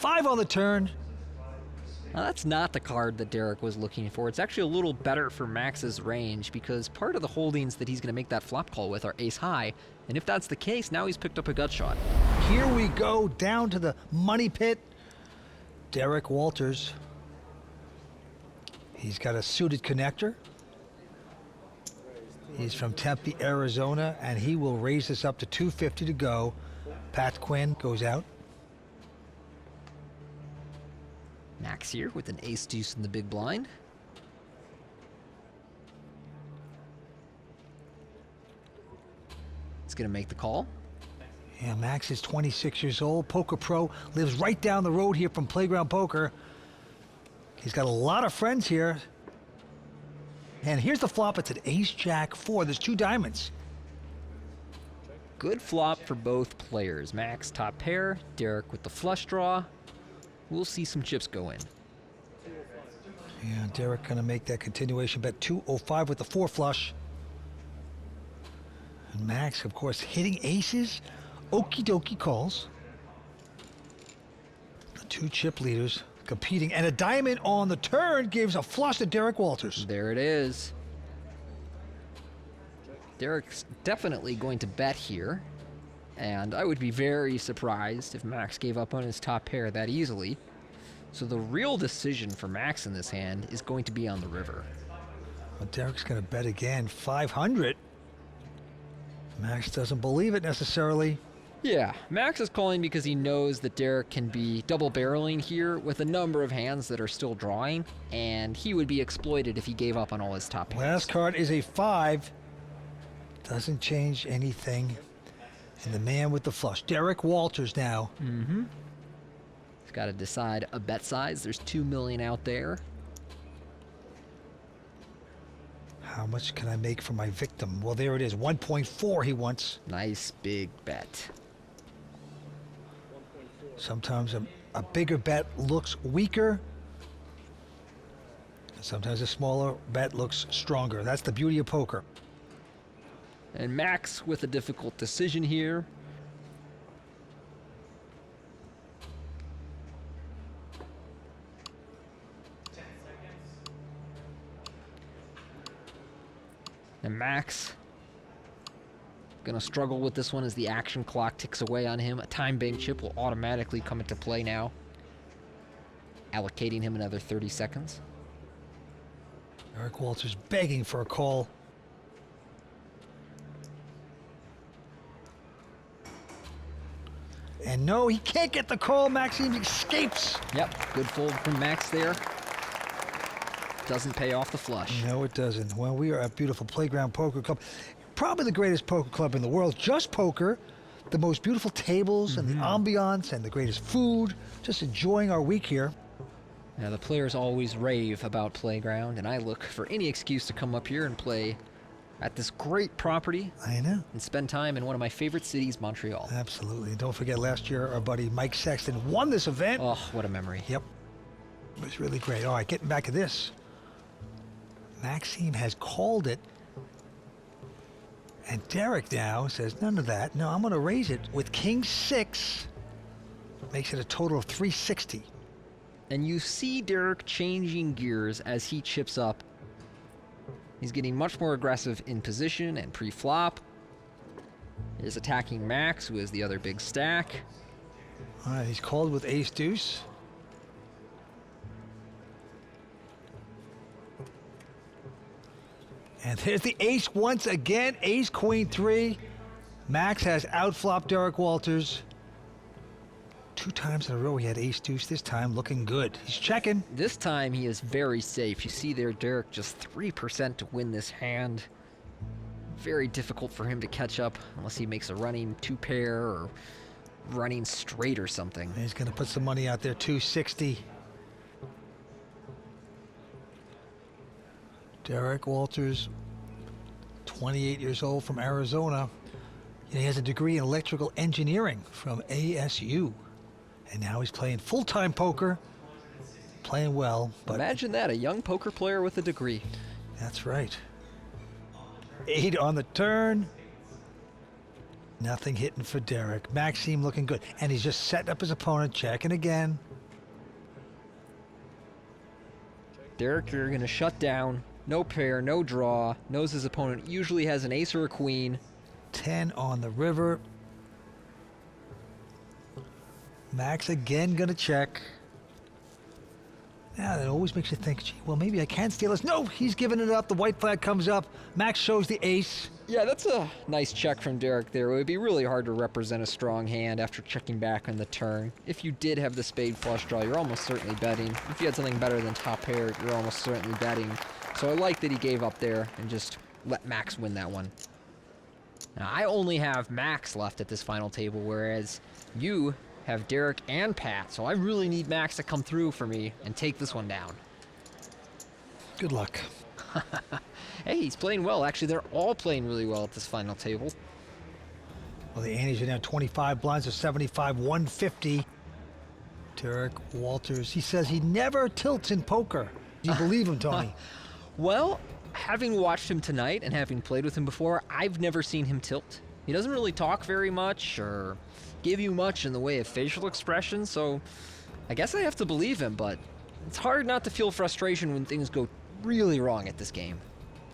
5 on the turn. Now, that's not the card that Derek was looking for. It's actually a little better for Max's range because part of the holdings that he's going to make that flop call with are ace high. And if that's the case, now he's picked up a gut shot. Here we go down to the money pit. Derek Walters. He's got a suited connector. He's from Tempe, Arizona, and he will raise this up to 250 to go. Pat Quinn goes out. Max here with an ace deuce in the big blind. He's going to make the call. Yeah, Max is 26 years old, poker pro, lives right down the road here from Playground Poker. He's got a lot of friends here. And here's the flop. It's an ace-jack 4. There's 2 diamonds. Good flop for both players. Max top pair, Derek with the flush draw. We'll see some chips go in. Yeah, Derek gonna make that continuation bet 205 with the 4 flush. And Max, of course, hitting aces. Okie dokie calls. The 2 chip leaders competing, and a diamond on the turn gives a flush to Derek Walters. There it is. Derek's definitely going to bet here, and I would be very surprised if Max gave up on his top pair that easily. So the real decision for Max in this hand is going to be on the river. Well, Derek's going to bet again, 500. Max doesn't believe it necessarily. Yeah, Max is calling because he knows that Derek can be double barreling here with a number of hands that are still drawing, and he would be exploited if he gave up on all his top hands. Last card is a 5. Doesn't change anything. And the man with the flush, Derek Walters now. Mm-hmm. He's got to decide a bet size. There's 2 million out there. How much can I make for my victim? Well, there it is, 1.4 he wants. Nice big bet. Sometimes a bigger bet looks weaker. And sometimes a smaller bet looks stronger. That's the beauty of poker. And Max with a difficult decision here. And Max gonna struggle with this one as the action clock ticks away on him. A time bank chip will automatically come into play now, allocating him another 30 seconds. Derek Walters begging for a call. And no, he can't get the call. Maxime escapes. Yep, good fold from Max there. Doesn't pay off the flush. No, it doesn't. Well, we are at beautiful Playground Poker Club. Probably the greatest poker club in the world. Just poker. The most beautiful tables and the ambiance and the greatest food. Just enjoying our week here. Now, the players always rave about Playground, and I look for any excuse to come up here and play at this great property. I know. And spend time in one of my favorite cities, Montreal. Absolutely. Don't forget, last year our buddy Mike Sexton won this event. Oh, what a memory. Yep. It was really great. All right, getting back to this. Maxime has called it. And Derek now says, none of that. No, I'm going to raise it with King 6. Makes it a total of 360. And you see Derek changing gears as he chips up. He's getting much more aggressive in position and pre-flop. Is attacking Max, who is the other big stack. All right, he's called with ace deuce. And there's the ace once again, ace queen 3. Max has outflopped Derek Walters. 2 times in a row he had ace deuce, this time looking good. He's checking. This time he is very safe. You see there Derek just 3% to win this hand. Very difficult for him to catch up unless he makes a running 2-pair or running straight or something. And he's going to put some money out there, 260. Derek Walters, 28 years old from Arizona. He has a degree in electrical engineering from ASU. And now he's playing full-time poker, playing well. But imagine that, a young poker player with a degree. That's right. 8 on the turn. Nothing hitting for Derek. Maxime looking good. And he's just setting up his opponent, checking again. Derek here going to shut down. No pair, no draw. Knows his opponent usually has an ace or a queen. 10 on the river. Max again gonna check. Now that always makes you think, gee, well, maybe I can steal this. No, he's giving it up. The white flag comes up. Max shows the ace. Yeah, that's a nice check from Derek there. It would be really hard to represent a strong hand after checking back on the turn. If you did have the spade flush draw, you're almost certainly betting. If you had something better than top pair, you're almost certainly betting. So I like that he gave up there and just let Max win that one. Now, I only have Max left at this final table, whereas you have Derek and Pat. So I really need Max to come through for me and take this one down. Good luck. Hey, he's playing well. Actually, they're all playing really well at this final table. Well, the Annies are now 25 blinds to 75, 150. Derek Walters, he says he never tilts in poker. Do you believe him, Tony? Well, having watched him tonight and having played with him before, I've never seen him tilt. He doesn't really talk very much or give you much in the way of facial expression, so I guess I have to believe him, but it's hard not to feel frustration when things go really wrong at this game.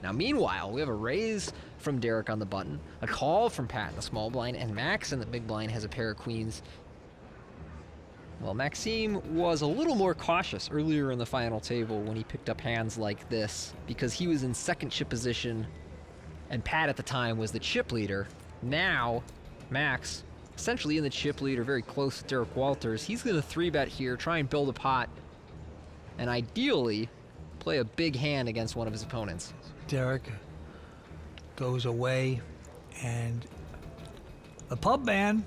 Now, meanwhile, we have a raise from Derek on the button, a call from Pat in the small blind, and Max in the big blind has a pair of queens. Well, Maxime was a little more cautious earlier in the final table when he picked up hands like this because he was in second chip position and Pat at the time was the chip leader. Now, Max, essentially in the chip lead or very close to Derek Walters, he's going to 3-bet here, try and build a pot, and ideally play a big hand against one of his opponents. Derek goes away, and the pub man,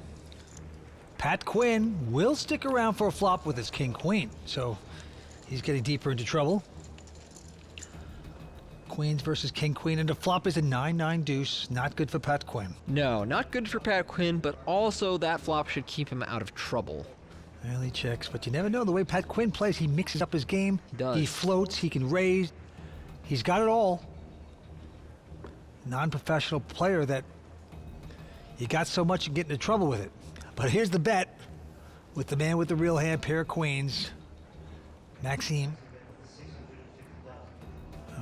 Pat Quinn, will stick around for a flop with his king-queen, so he's getting deeper into trouble. Queens versus king-queen, and the flop is a 9-9 deuce. Not good for Pat Quinn. No, not good for Pat Quinn, but also that flop should keep him out of trouble. Well, he checks, but you never know. The way Pat Quinn plays, he mixes up his game. He does. He floats, he can raise. He's got it all. Non-professional player that you got so much you get into trouble with it. But here's the bet with the man with the real hand, pair of queens. Maxime.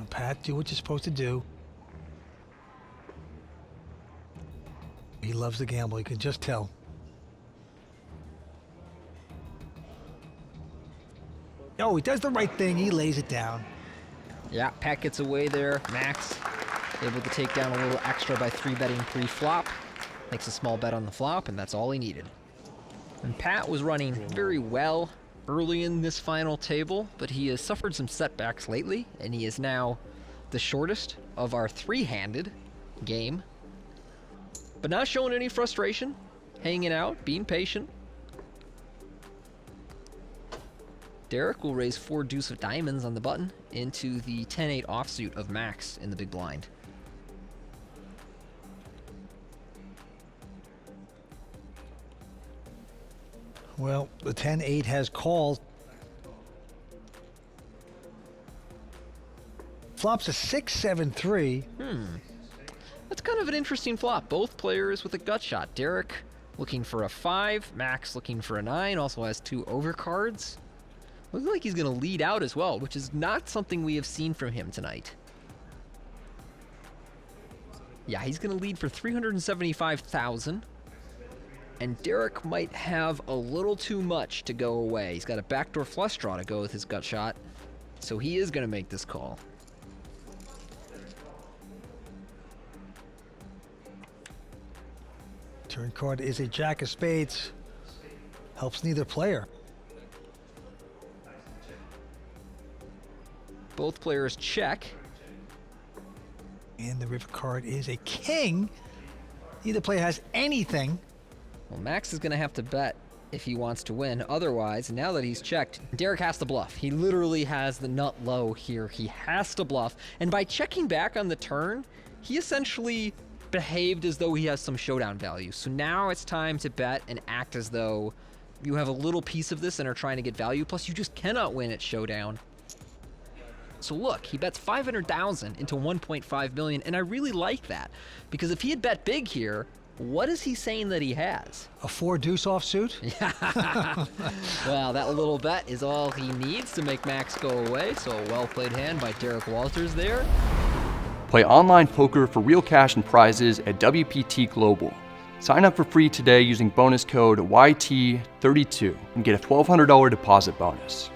Pat, do what you're supposed to do. He loves to gamble, you can just tell. Oh, he does the right thing. He lays it down. Yeah, Pat gets away there. Max able to take down a little extra by 3-betting pre-flop. Makes a small bet on the flop, and that's all he needed. And Pat was running very well early in this final table, but he has suffered some setbacks lately, and he is now the shortest of our 3-handed game. But not showing any frustration, hanging out, being patient. Derek will raise 4 deuce of diamonds on the button into the 10-8 offsuit of Max in the big blind. Well, the 10-8 has called. Flops a 6-7-3. That's kind of an interesting flop. Both players with a gut shot. Derek looking for a 5, Max looking for a 9, also has 2 overcards. Looks like he's going to lead out as well, which is not something we have seen from him tonight. Yeah, he's going to lead for 375,000. And Derek might have a little too much to go away. He's got a backdoor flush draw to go with his gut shot. So he is going to make this call. Turn card is a jack of spades. Helps neither player. Both players check. And the river card is a king. Neither player has anything. Well, Max is going to have to bet if he wants to win. Otherwise, now that he's checked, Derek has to bluff. He literally has the nut low here. He has to bluff. And by checking back on the turn, he essentially behaved as though he has some showdown value. So now it's time to bet and act as though you have a little piece of this and are trying to get value. Plus, you just cannot win at showdown. So look, he bets 500,000 into 1.5 million, and I really like that because if he had bet big here, What is he saying that he has? A 4 deuce offsuit? Well, that little bet is all he needs to make Max go away, so a well-played hand by Derek Walters there. Play online poker for real cash and prizes at WPT Global. Sign up for free today using bonus code YT32 and get a $1,200 deposit bonus.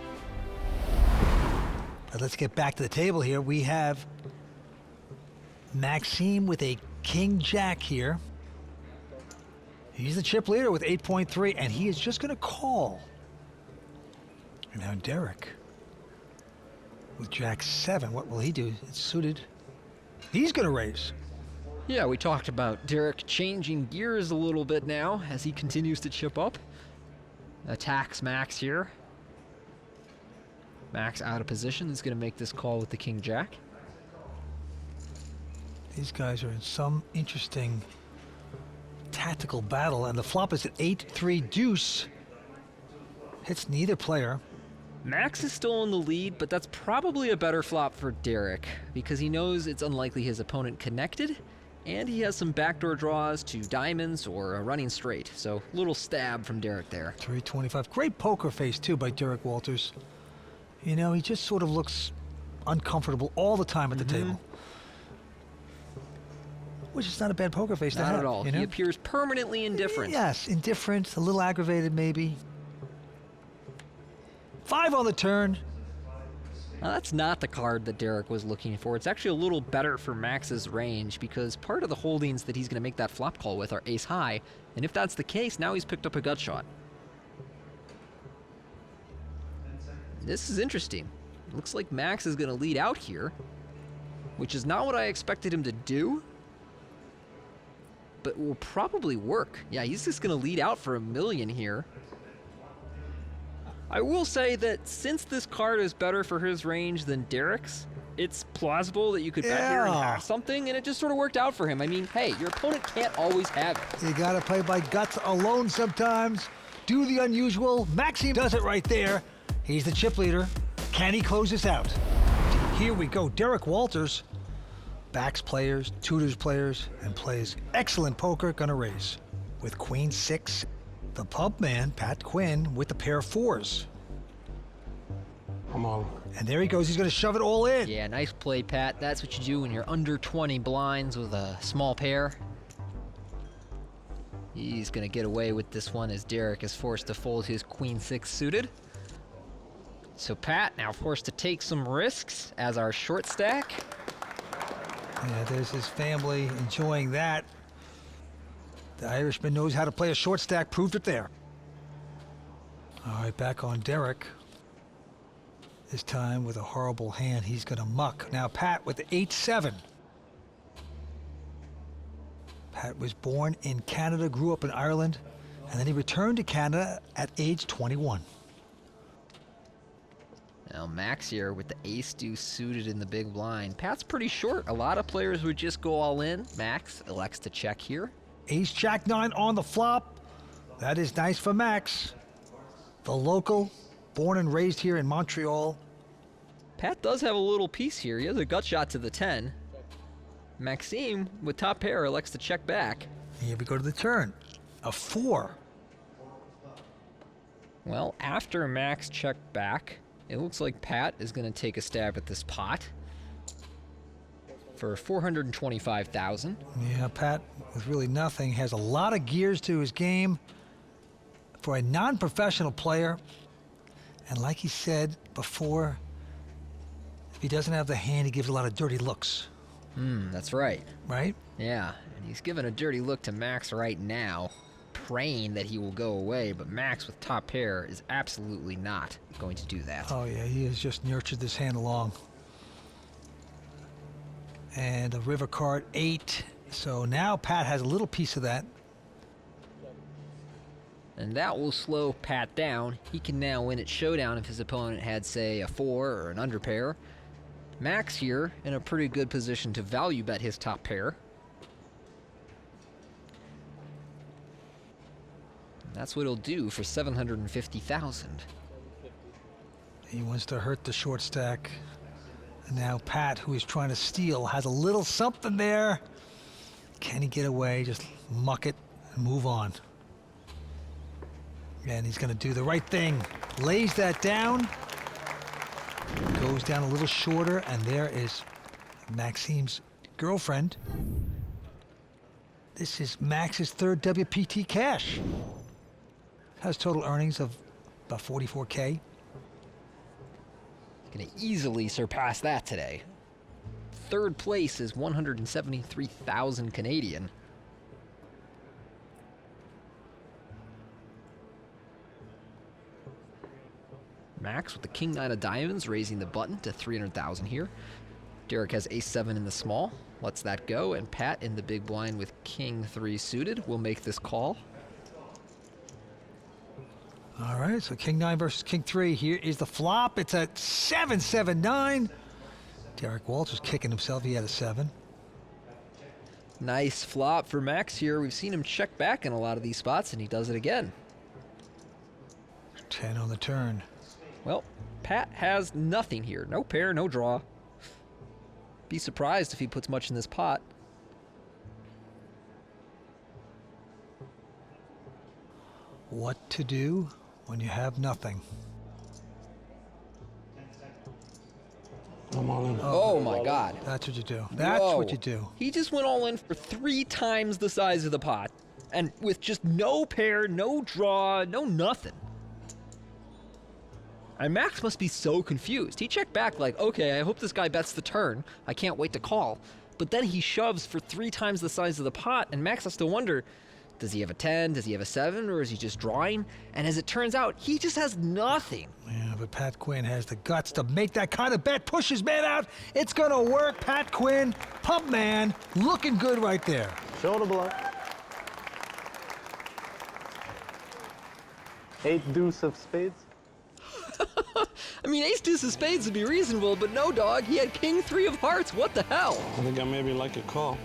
But let's get back to the table here. We have Maxime with a king-jack here. He's the chip leader with 8.3, and he is just going to call. And now Derek with jack 7. What will he do? It's suited. He's going to raise. Yeah, we talked about Derek changing gears a little bit now as he continues to chip up. Attacks Max here. Max out of position is going to make this call with the king-jack. These guys are in some interesting tactical battle, and the flop is at 8-3 deuce. Hits neither player. Max is still in the lead, but that's probably a better flop for Derek because he knows it's unlikely his opponent connected, and he has some backdoor draws to diamonds or a running straight. So little stab from Derek there. 325. Great poker face too by Derek Walters. You know, he just sort of looks uncomfortable all the time at the table. Which is not a bad poker face to have. Not at all. You know? He appears permanently indifferent. Yes, indifferent, a little aggravated maybe. 5 on the turn. Now, that's not the card that Derek was looking for. It's actually a little better for Max's range because part of the holdings that he's going to make that flop call with are ace high, and if that's the case, now he's picked up a gut shot. This is interesting. Looks like Max is going to lead out here, which is not what I expected him to do, but will probably work. Yeah, he's just going to lead out for $1 million here. I will say that since this card is better for his range than Derek's, it's plausible that you could bet here and have something, and it just sort of worked out for him. I mean, hey, your opponent can't always have it. You gotta play by guts alone sometimes. Do the unusual. Maxime does it right there. He's the chip leader. Can he close this out? Here we go. Derek Walters backs players, tutors players, and plays excellent poker. Gonna raise with queen 6. The pub man, Pat Quinn, with the pair of 4s. I'm all. And there he goes. He's going to shove it all in. Yeah, nice play, Pat. That's what you do when you're under 20 blinds with a small pair. He's going to get away with this one as Derek is forced to fold his queen 6 suited. So Pat now forced to take some risks as our short stack. Yeah, there's his family enjoying that. The Irishman knows how to play a short stack, proved it there. All right, back on Derek. This time with a horrible hand, he's going to muck. Now Pat with the 8-7. Pat was born in Canada, grew up in Ireland, and then he returned to Canada at age 21. Now Max here with the ace-deuce suited in the big blind. Pat's pretty short. A lot of players would just go all in. Max elects to check here. Ace-jack 9 on the flop. That is nice for Max. The local, born and raised here in Montreal. Pat does have a little piece here. He has a gut shot to the 10. Maxime, with top pair, elects to check back. Here we go to the turn. A 4. Well, after Max checked back, it looks like Pat is going to take a stab at this pot for $425,000. Yeah, Pat, with really nothing, has a lot of gears to his game for a non-professional player. And like he said before, if he doesn't have the hand, he gives a lot of dirty looks. That's right. Right? Yeah, and he's giving a dirty look to Max right now, praying that he will go away, but Max with top pair is absolutely not going to do that. Oh, yeah, he has just nurtured this hand along. And a river card 8. So now Pat has a little piece of that. And that will slow Pat down. He can now win at showdown if his opponent had, say, a 4 or an under pair. Max here in a pretty good position to value bet his top pair. That's what he'll do for $750,000. He wants to hurt the short stack. And now Pat, who is trying to steal, has a little something there. Can he get away? Just muck it and move on. And he's going to do the right thing. Lays that down. Goes down a little shorter, and there is Maxime's girlfriend. This is Max's third WPT cash. Has total earnings of about 44K. Gonna easily surpass that today. Third place is 173,000 Canadian. Max with the King 9 of diamonds, raising the button to 300,000 here. Derek has Ace 7 in the small, lets that go, and Pat in the big blind with King 3 suited will make this call. All right, so King 9 versus King 3. Here is the flop. It's a 7-7-9. Derek Walters kicking himself. He had a 7. Nice flop for Max here. We've seen him check back in a lot of these spots, and he does it again. 10 on the turn. Well, Pat has nothing here. No pair, no draw. Be surprised if he puts much in this pot. What to do when you have nothing? I'm all in. Oh my God. That's what you do. That's Whoa. what you do. He just went all in for 3 times the size of the pot. And with just no pair, no draw, no nothing. And Max must be so confused. He checked back like, okay, I hope this guy bets the turn. I can't wait to call. But then he shoves for 3 times the size of the pot, and Max has to wonder, does he have a 10? Does he have a 7? Or is he just drawing? And as it turns out, he just has nothing. Yeah, but Pat Quinn has the guts to make that kind of bet. Push his man out. It's going to work. Pat Quinn, pump man, looking good right there. Show the bluff. 8 deuce of spades. I mean, ace deuce of spades would be reasonable, but no, dog. He had king 3 of hearts. What the hell? I think I maybe like a call.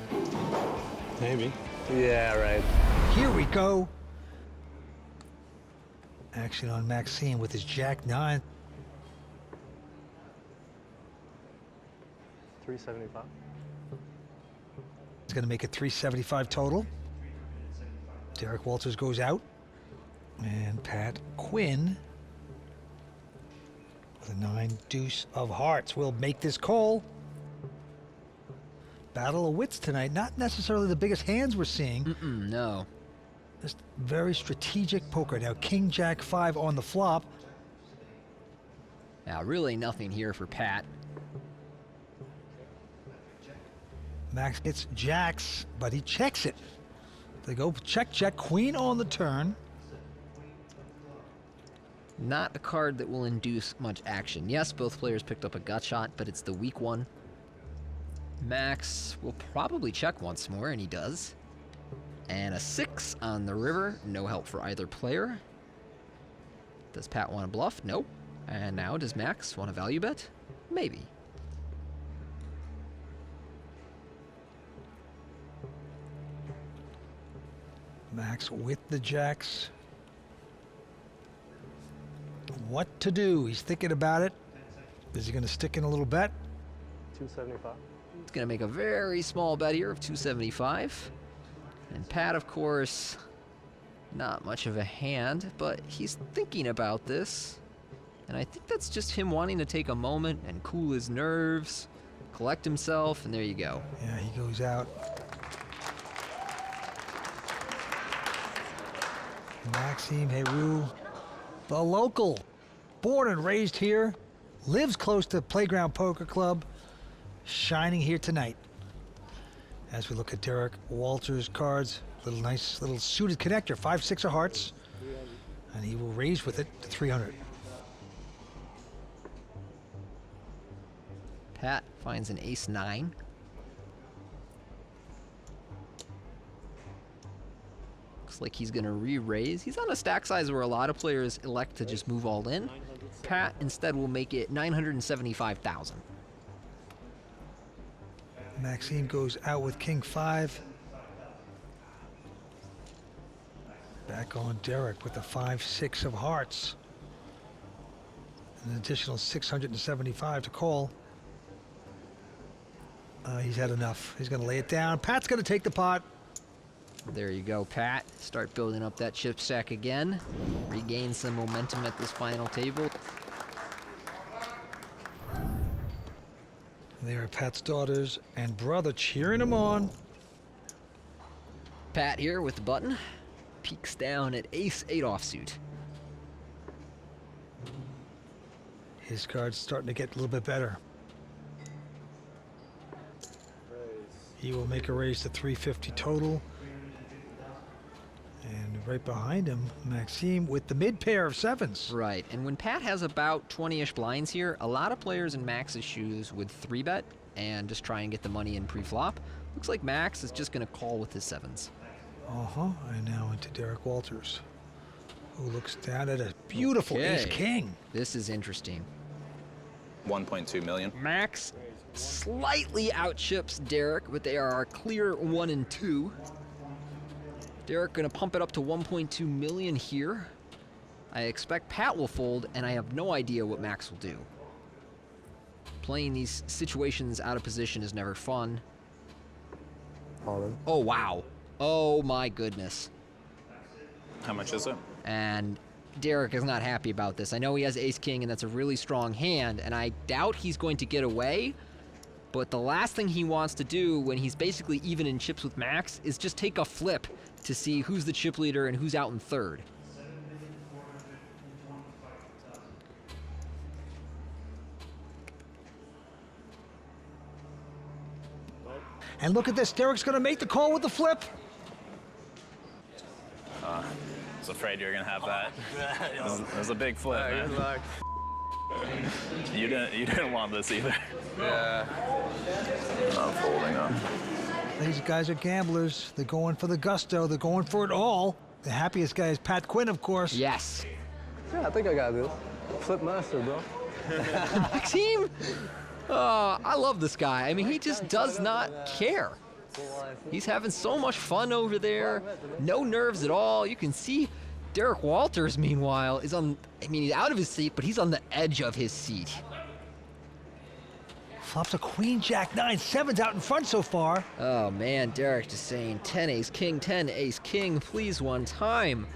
Maybe. Yeah, right. Here we go. Action on Maxime with his jack 9. 375. He's going to make it 375 total. Derek Walters goes out. And Pat Quinn with a 9 deuce of hearts will make this call. Battle of wits tonight. Not necessarily the biggest hands we're seeing. No. Just very strategic poker. Now, King Jack 5 on the flop. Yeah, really nothing here for Pat. Max gets jacks, but he checks it. They go check, check. Queen on the turn. Not a card that will induce much action. Yes, both players picked up a gut shot, but it's the weak one. Max will probably check once more, and he does. And a 6 on the river. No help for either player. Does Pat want to bluff? Nope. And now, does Max want to value bet? Maybe. Max with the jacks. What to do? He's thinking about it. Is he going to stick in a little bet? 275. He's going to make a very small bet here of 275. And Pat, of course, not much of a hand, but he's thinking about this. And I think that's just him wanting to take a moment and cool his nerves, collect himself, and there you go. Yeah, he goes out. Maxime Heroux, the local, born and raised here, lives close to Playground Poker Club, shining here tonight. As we look at Derek Walters' cards, little nice little suited connector, 5-6 of hearts, and he will raise with it to 300. Pat finds an ace 9. Looks like he's gonna re-raise. He's on a stack size where a lot of players elect to just move all in. Pat instead will make it 975,000. Maxime goes out with King 5. Back on Derek with the 5-6 of hearts. An additional 675 to call. He's had enough. He's going to lay it down. Pat's going to take the pot. There you go, Pat. Start building up that chip stack again. Regain some momentum at this final table. There are Pat's daughters and brother cheering him on. Pat here with the button. Peeks down at ace-8 offsuit. His card's starting to get a little bit better. He will make a raise to 350 total. And right behind him, Maxime with the mid pair of sevens. Right, and when Pat has about 20-ish blinds here, a lot of players in Max's shoes would 3-bet and just try and get the money in pre-flop. Looks like Max is just going to call with his sevens. And now into Derek Walters, who looks down at a beautiful Okay. ace-king. This is interesting. 1.2 million. Max slightly outchips Derek, but they are a clear 1 and 2. Derek gonna pump it up to 1.2 million here. I expect Pat will fold, and I have no idea what Max will do. Playing these situations out of position is never fun. All Oh, wow. Oh, my goodness. How much is it? And Derek is not happy about this. I know he has ace-king, and that's a really strong hand, and I doubt he's going to get away. But the last thing he wants to do when he's basically even in chips with Max is just take a flip to see who's the chip leader and who's out in third. And look at this, Derek's gonna make the call with the flip. I was afraid you were gonna have that. It was a big flip, man. Good luck. You didn't want this either. Yeah. I'm folding up. These guys are gamblers. They're going for the gusto. They're going for it all. The happiest guy is Pat Quinn, of course. Yes. Yeah, I think I got this. Flip master, bro. Maxime? I love this guy. I mean, he just does not care. He's having so much fun over there. No nerves at all. You can see Derek Walters, meanwhile, is on, I mean, he's out of his seat, but he's on the edge of his seat. Flops a queen, jack, 9, 7's out in front so far. Oh man, Derek just saying 10 ace king, 10 ace king, please one time.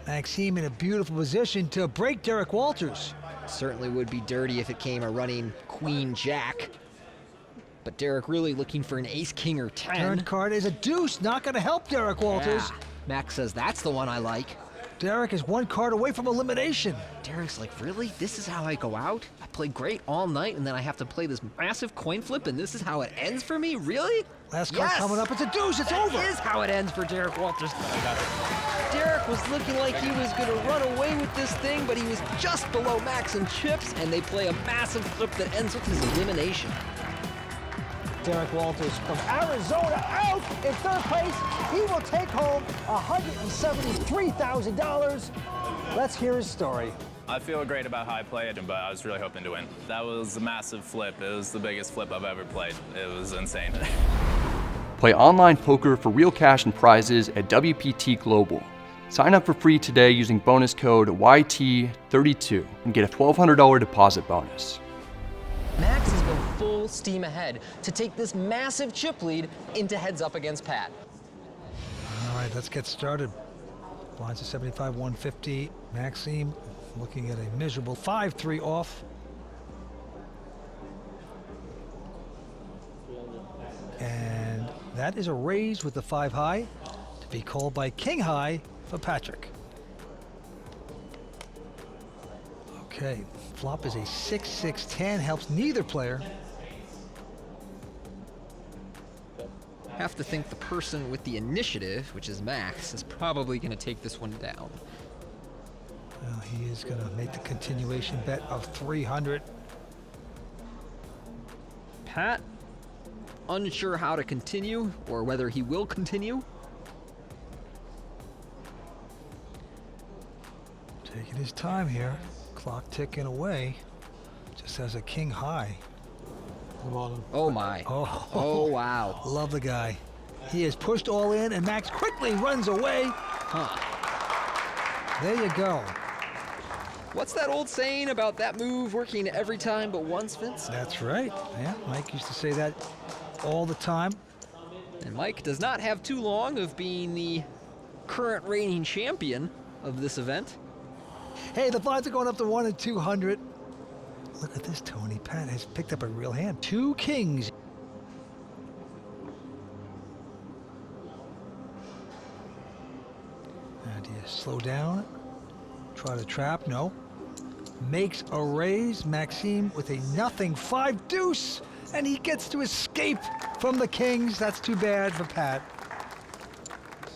Maxime in a beautiful position to break Derek Walters. Certainly would be dirty if it came a running queen jack. But Derek really looking for an ace king or 10. Turn card is a deuce, not going to help Derek Walters. Yeah. Max says that's the one I like. Derek is 1 card away from elimination. Derek's like, really? This is how I go out? I play great all night and then I have to play this massive coin flip and this is how it ends for me? Really? Last card coming up, it's a deuce, it's over. That is how it ends for Derek Walters. Derek was looking like he was going to run away with this thing, but he was just below Max in chips, and they play a massive flip that ends with his elimination. Derek Walters from Arizona out in third place. He will take home $173,000. Let's hear his story. I feel great about how I played, but I was really hoping to win. That was a massive flip. It was the biggest flip I've ever played. It was insane. Play online poker for real cash and prizes at WPT Global. Sign up for free today using bonus code YT32 and get a $1,200 deposit bonus. Max has been full steam ahead to take this massive chip lead into heads up against Pat. All right, let's get started. Blinds of 75, 150. Maxime looking at a miserable 5-3 off. And that is a raise with the 5 high to be called by king high for Patrick. Okay, flop is a 6-6-10, helps neither player. Have to think the person with the initiative, which is Max, is probably going to take this one down. Well, he is going to make the continuation bet of 300. Pat, unsure how to continue or whether he will continue. Taking his time here. Clock ticking away. Just has a king high. Oh my. Oh wow. Love the guy. He is pushed all in, and Max quickly runs away. Huh. There you go. What's that old saying about that move working every time but once, Vince? That's right. Yeah, Mike used to say that all the time. And Mike does not have too long of being the current reigning champion of this event. Hey, the blinds are going up to 1 and 200. Look at this, Tony. Pat has picked up a real hand. 2 kings. Now, do you slow down? Try to trap? No. Makes a raise. Maxime with a nothing 5 deuce. And he gets to escape from the kings. That's too bad for Pat.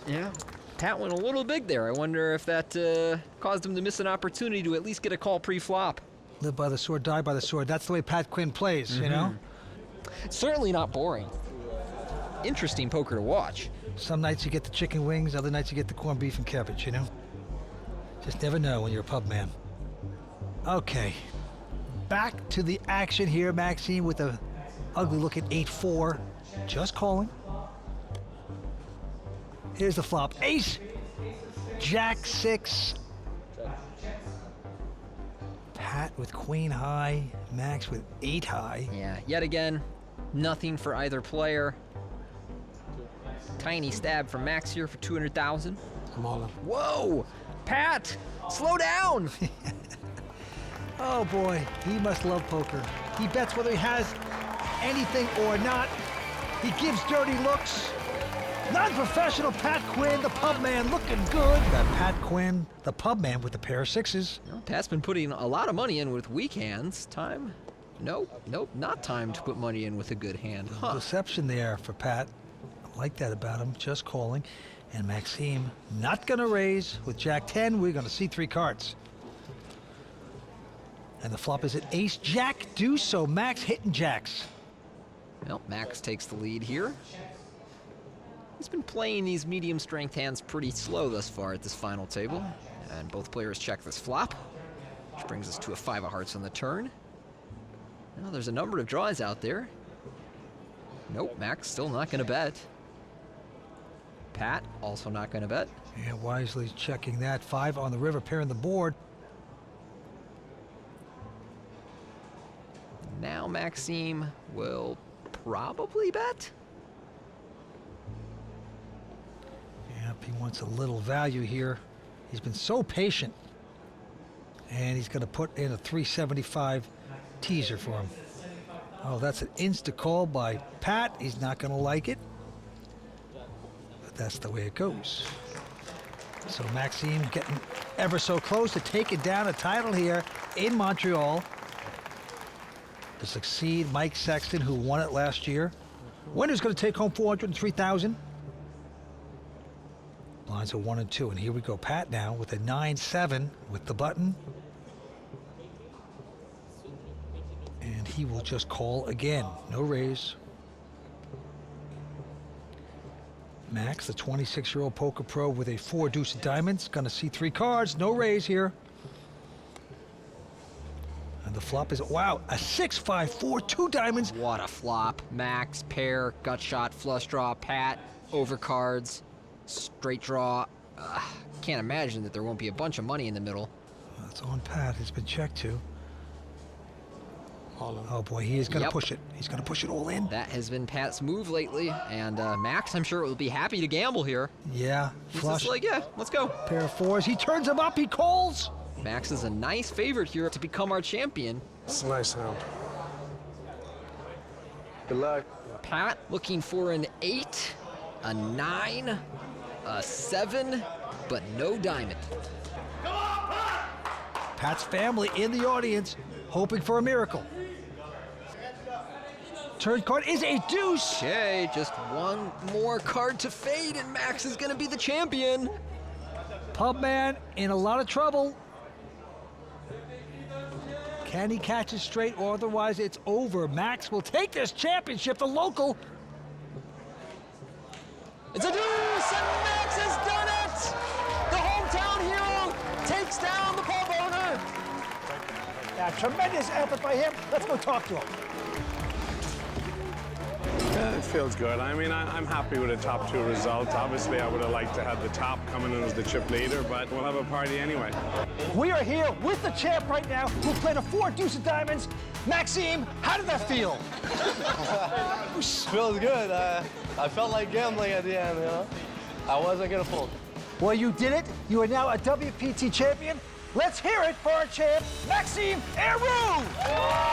Yeah. Pat went a little big there. I wonder if that caused him to miss an opportunity to at least get a call pre-flop. Live by the sword, die by the sword. That's the way Pat Quinn plays, you know? Certainly not boring. Interesting poker to watch. Some nights you get the chicken wings, other nights you get the corned beef and cabbage, you know? Just never know when you're a pub man. Okay. Back to the action here. Maxime with a ugly look at 8-4. Just calling. Here's the flop. Ace, Jack 6. Pat with queen high, Max with 8 high. Yeah, yet again, nothing for either player. Tiny stab from Max here for 200,000. I'm all in. Whoa! Pat, slow down! Oh boy, he must love poker. He bets whether he has anything or not. He gives dirty looks. Non-professional Pat Quinn, the pub man, looking good. Got Pat Quinn, the pub man with a pair of 6s. Well, Pat's been putting a lot of money in with weak hands. Time? Nope, not time to put money in with a good hand. Huh. Deception there for Pat. I like that about him, just calling. And Maxime not gonna raise. With Jack 10, we're gonna see 3 cards. And the flop is at Ace Jack deuce, so Max hitting jacks. Well, Max takes the lead here. He's been playing these medium strength hands pretty slow thus far at this final table. And both players check this flop, which brings us to a 5 of hearts on the turn. Now there's a number of draws out there. Nope, Max still not gonna bet. Pat also not gonna bet. Yeah, wisely checking that. 5 on the river, pairing the board. Now Maxime will probably bet. Yep, he wants a little value here. He's been so patient. And he's going to put in a 375 teaser for him. Oh, that's an insta call by Pat. He's not going to like it. But that's the way it goes. So Maxime getting ever so close to taking down a title here in Montreal. To succeed Mike Sexton, who won it last year. Winner's going to take home $403,000. Lines are 1 and 2, and here we go. Pat now with a 9-7 with the button. And he will just call again. No raise. Max, the 26-year-old poker pro with a 4 deuce of diamonds. Gonna see 3 cards. No raise here. And the flop is, wow, a 6-5-4, 2 diamonds. What a flop. Max, pair, gut shot, flush draw, Pat, overcards, straight draw. Can't imagine that there won't be a bunch of money in the middle. That's on Pat. It's been checked too. All in. Oh boy, he is gonna Yep. push it. He's gonna push it all in. That has been Pat's move lately, and Max, I'm sure, will be happy to gamble here. Yeah, He's flush. just like, yeah, let's go. Pair of 4s. He turns him up. He calls. Max is a nice favorite here to become our champion. It's a nice hand. Good luck. Pat looking for an 8, a 9, a 7, but no diamond. Pat's family in the audience, hoping for a miracle. Turn card is a deuce. Okay, just one more card to fade, and Max is gonna be the champion. Pub man in a lot of trouble. Can he catch it straight, or otherwise it's over? Max will take this championship, the local. It's a deuce, and Max has done it! The hometown hero takes down the pub owner. Yeah, tremendous effort by him. Let's go talk to him. Yeah, it feels good. I mean, I'm happy with the top 2 results. Obviously, I would have liked to have the top coming in as the chip leader, but we'll have a party anyway. We are here with the champ right now, who played a 4 deuce of diamonds. Maxime, how did that feel? Feels good. I felt like gambling at the end, you know? I wasn't gonna fold. Well, you did it. You are now a WPT champion. Let's hear it for our champ, Maxime Heroux!